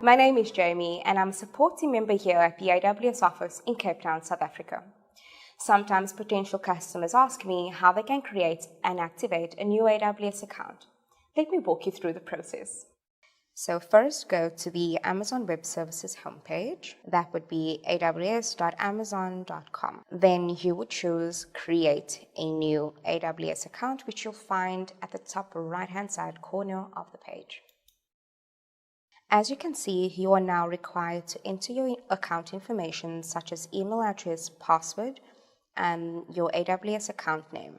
my name is Jamie and I'm a support team member here at the AWS office in Cape Town, South Africa. Sometimes potential customers ask me how they can create and activate a new AWS account. Let me walk you through the process. So first, go to the Amazon Web Services homepage. That would be aws.amazon.com. Then you would choose Create a New AWS Account, which you'll find at the top right-hand side corner of the page. As you can see, you are now required to enter your account information such as email address, password, and your AWS account name.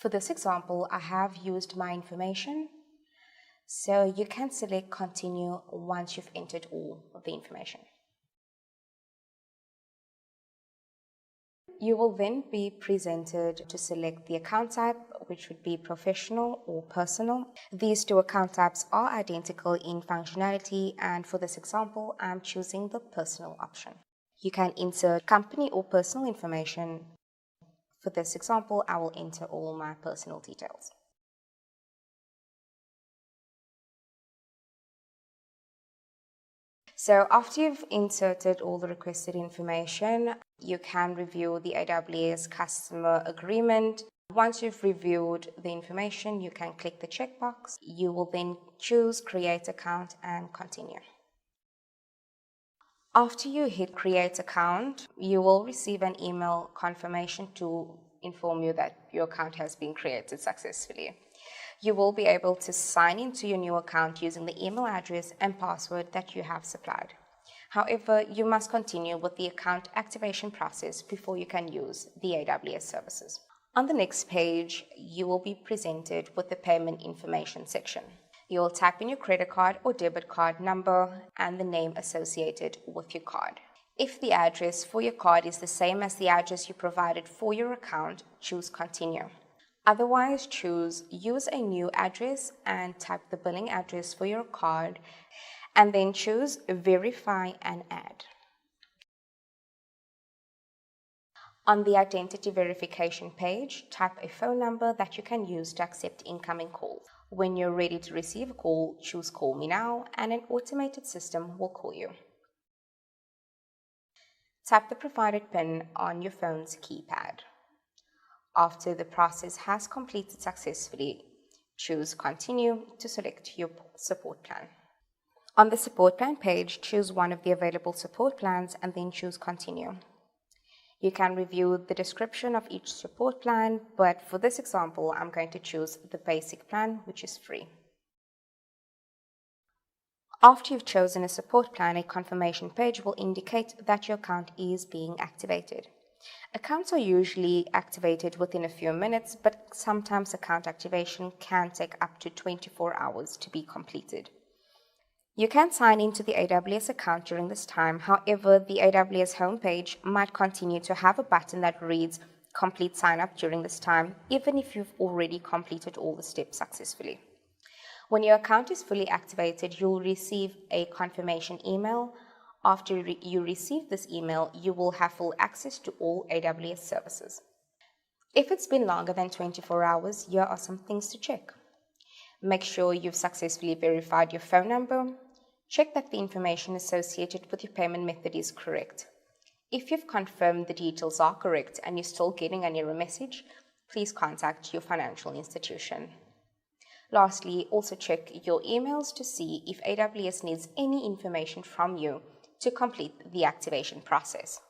For this example, I have used my information. So you can select Continue once you've entered all of the information. You will then be presented to select the account type, which would be professional or personal. These two account types are identical in functionality, and for this example, I'm choosing the personal option. You can insert company or personal information. For this example, I will enter all my personal details. So after you've inserted all the requested information, you can review the AWS customer agreement. Once you've reviewed the information, you can click the checkbox. You will then choose Create Account and Continue. After you hit Create Account, you will receive an email confirmation to inform you that your account has been created successfully. You will be able to sign into your new account using the email address and password that you have supplied. However, you must continue with the account activation process before you can use the AWS services. On the next page, you will be presented with the payment information section. You will type in your credit card or debit card number and the name associated with your card. If the address for your card is the same as the address you provided for your account, choose Continue. Otherwise, choose Use a New Address and type the billing address for your card, and then choose Verify and Add. On the identity verification page, type a phone number that you can use to accept incoming calls. When you're ready to receive a call, choose Call Me Now, and an automated system will call you. Tap the provided PIN on your phone's keypad. After the process has completed successfully, choose Continue to select your support plan. On the support plan page, choose one of the available support plans and then choose Continue. You can review the description of each support plan, but for this example, I'm going to choose the basic plan, which is free. After you've chosen a support plan, a confirmation page will indicate that your account is being activated. Accounts are usually activated within a few minutes, but sometimes account activation can take up to 24 hours to be completed. You can sign into the AWS account during this time. However, the AWS homepage might continue to have a button that reads Complete Sign Up during this time, even if you've already completed all the steps successfully. When your account is fully activated, you'll receive a confirmation email. After you receive this email, you will have full access to all AWS services. If it's been longer than 24 hours, here are some things to check. Make sure you've successfully verified your phone number. Check that the information associated with your payment method is correct. If you've confirmed the details are correct and you're still getting an error message, please contact your financial institution. Lastly, also check your emails to see if AWS needs any information from you to complete the activation process.